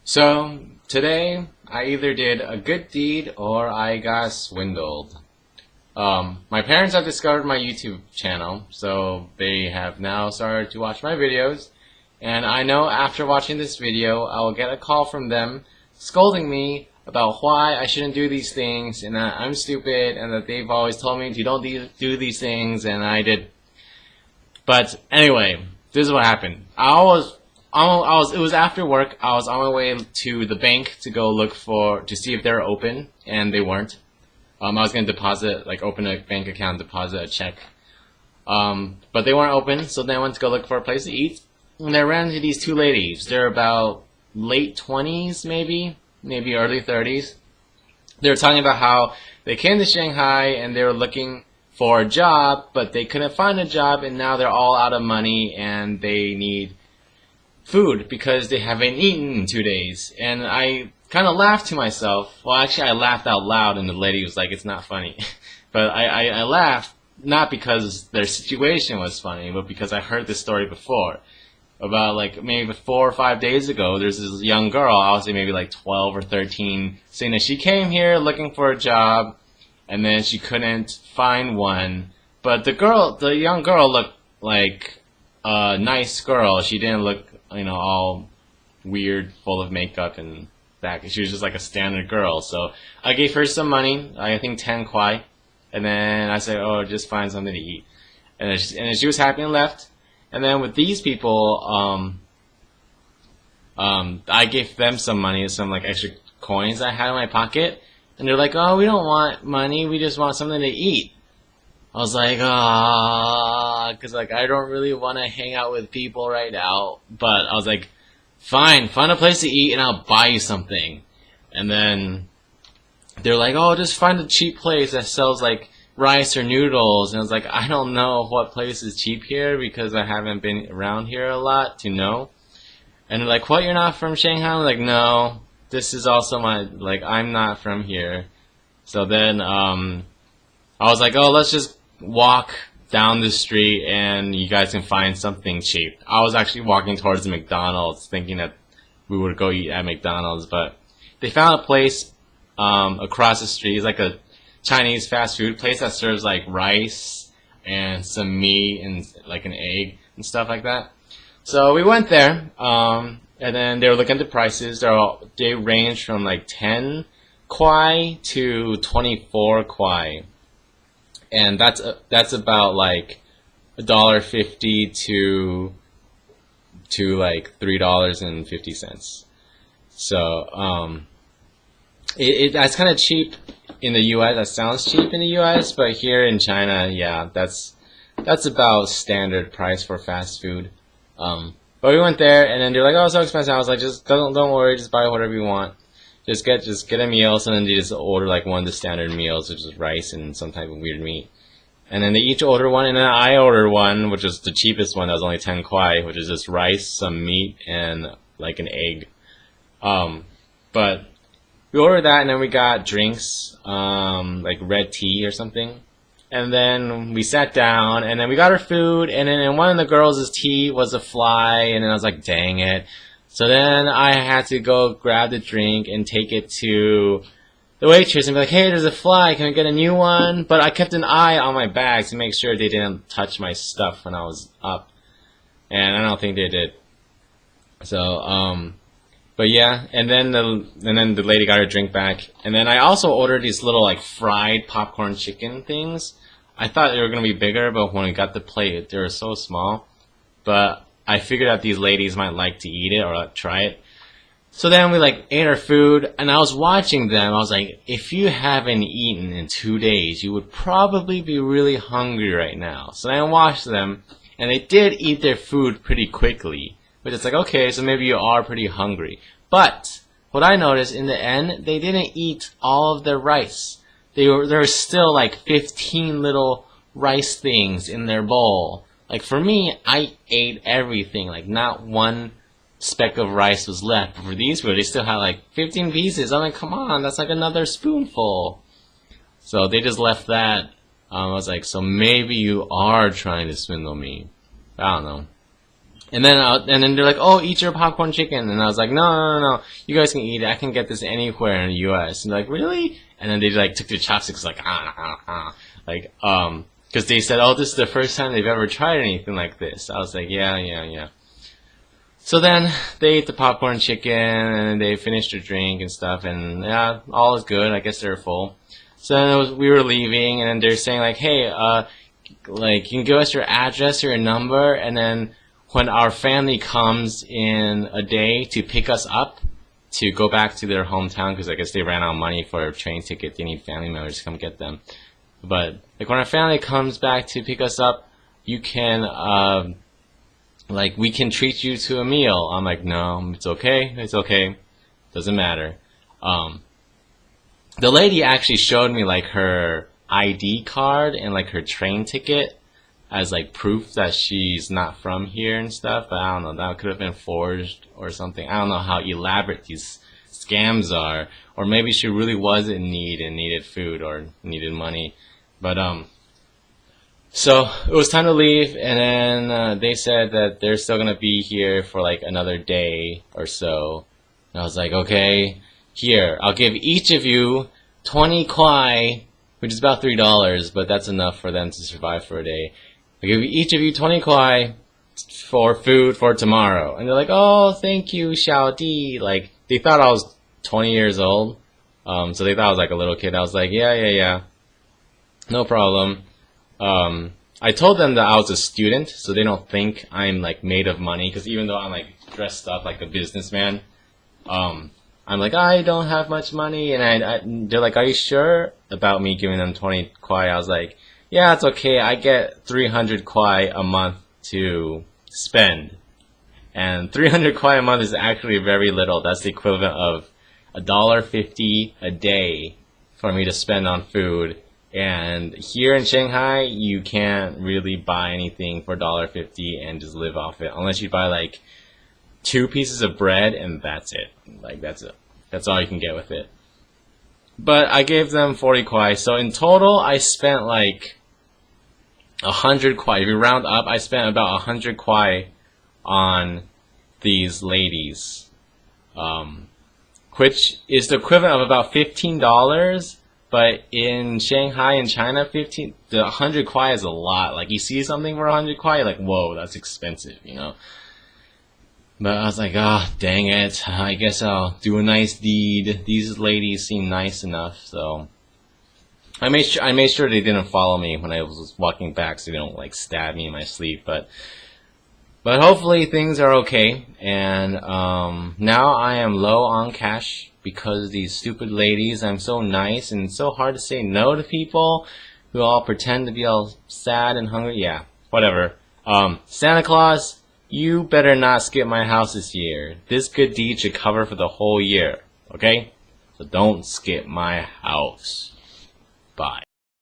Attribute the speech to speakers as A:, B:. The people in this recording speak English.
A: So, today, I either did a good deed or I got swindled. My parents have discovered my YouTube channel, so they have now started to watch my videos, and I know after watching this video, I will get a call from them scolding me about why I shouldn't do these things, and that I'm stupid, and that they've always told me to don't do these things, and I did. But anyway, this is what happened. It was after work. I was on my way to the bank to go to see if they're open, and they weren't. I was gonna open a bank account, deposit a check. But they weren't open, so then I went to go look for a place to eat, and I ran into these two ladies. They're about late 20s, maybe early 30s. They were talking about how they came to Shanghai and they were looking for a job, but they couldn't find a job, and now they're all out of money and they need food because they haven't eaten in 2 days. And I kind of laughed to myself. Well, actually, I laughed out loud, and the lady was like, "It's not funny." But I laughed not because their situation was funny, but because I heard this story before. About maybe 4 or 5 days ago, there's this young girl, I would say maybe 12 or 13, saying that she came here looking for a job, and then she couldn't find one. But the young girl looked like a nice girl. She didn't look, all weird, full of makeup and that. She was just like a standard girl. So I gave her some money, I think 10 kwai, and then I said, "Oh, just find something to eat." And then she was happy and left. And then with these people, I gave them some money, some extra coins I had in my pocket, and they're like, "Oh, we don't want money, we just want something to eat." I was like, because I don't really want to hang out with people right now. But I was like, fine, find a place to eat and I'll buy you something. And then they're like, "Oh, just find a cheap place that sells rice or noodles." And I was like, I don't know what place is cheap here because I haven't been around here a lot to know. And they're like, "What, you're not from Shanghai?" I'm like, "No, this is also I'm not from here." So then I was like, "Oh, let's just walk down the street and you guys can find something cheap." I was actually walking towards the McDonald's thinking that we would go eat at McDonald's, but they found a place across the street. It's like a Chinese fast food place that serves rice and some meat and an egg and stuff like that. So we went there, and then they were looking at the prices. They range from 10 kwai to 24 kwai, and that's about $1.50 to $3.50. So that's kind of cheap in the U.S. That sounds cheap in the U.S., but here in China, yeah, that's about standard price for fast food. But we went there, and then they're like, "Oh, it's so expensive." I was like, "Just don't worry, just buy whatever you want. Just get a meal." So then they just order one of the standard meals, which is rice and some type of weird meat. And then they each order one, and then I ordered one, which is the cheapest one. That was only 10 kwai, which is just rice, some meat, and an egg. But we ordered that, and then we got drinks, red tea or something. And then we sat down, and then we got our food, and then in one of the girls' tea was a fly, and then I was like, dang it. So then I had to go grab the drink and take it to the waitress and be like, "Hey, there's a fly, can I get a new one?" But I kept an eye on my bag to make sure they didn't touch my stuff when I was up. And I don't think they did. So, but yeah, and then the lady got her drink back, and then I also ordered these little fried popcorn chicken things. I thought they were gonna be bigger, but when we got the plate, they were so small. But I figured out these ladies might like to eat it or try it. So then we ate our food, and I was watching them. I was like, if you haven't eaten in 2 days, you would probably be really hungry right now. So then I watched them, and they did eat their food pretty quickly. But it's okay, so maybe you are pretty hungry. But what I noticed in the end, they didn't eat all of their rice. There were still 15 little rice things in their bowl. For me, I ate everything. Not one speck of rice was left. But for these people, they still had 15 pieces. I'm like, come on, that's another spoonful. So they just left that. I was like, so maybe you are trying to swindle me. I don't know. And then they're like, oh, eat your popcorn chicken. And I was like, no. You guys can eat it. I can get this anywhere in the U.S. And they're like, really? And then they like took the chopsticks like, like, because they said, oh, this is the first time they've ever tried anything like this. I was like, yeah. So then they ate the popcorn chicken and they finished their drink and stuff. And yeah, all is good. I guess they're full. So then we were leaving, and then they're saying like, hey, like, you can give us your address or your number, and then when our family comes in a day to pick us up to go back to their hometown, because I guess they ran out of money for a train ticket, they need family members to come get them. But like when our family comes back to pick us up, you can like, we can treat you to a meal. I'm like, no, it's okay, doesn't matter. The lady actually showed me like her ID card and like her train ticket as like proof that she's not from here and stuff, but I don't know, that could have been forged or something. I don't know how elaborate these scams are, or maybe she really was in need and needed food or needed money. But so it was time to leave, and then they said that they're still gonna be here for like another day or so. And I was like, okay, here, I'll give each of you 20 kwai, which is about $3, but that's enough for them to survive for a day. I give each of you 20 kwai for food for tomorrow. And they're like, oh, thank you, Xiao Di. Like, they thought I was 20 years old. So they thought I was like a little kid. I was like, yeah. No problem. I told them that I was a student, so they don't think I'm like made of money. Because even though I'm like dressed up like a businessman, I'm like, I don't have much money. And they're like, are you sure about me giving them 20 kwai? I was like, yeah, it's okay. I get 300 kwai a month to spend. And 300 kwai a month is actually very little. That's the equivalent of $1.50 a day for me to spend on food. And here in Shanghai, you can't really buy anything for $1.50 and just live off it. Unless you buy like 2 pieces of bread, and that's it. Like, that's it. That's all you can get with it. But I gave them 40 kwai. So in total, I spent like 100 kwai. If you round up, I spent about 100 kwai on these ladies, which is the equivalent of about $15. But in Shanghai and China, the 100 kwai is a lot. Like, you see something for 100 kwai, you're like, whoa, that's expensive, you know. But I was like, ah, dang it. I guess I'll do a nice deed. These ladies seem nice enough, so I made sure they didn't follow me when I was walking back, so they don't like stab me in my sleep. But hopefully things are okay. And now I am low on cash because these stupid ladies. I'm so nice, and it's so hard to say no to people who all pretend to be all sad and hungry. Yeah, whatever. Santa Claus, you better not skip my house this year. This good deed should cover for the whole year. Okay? So don't skip my house. Bye.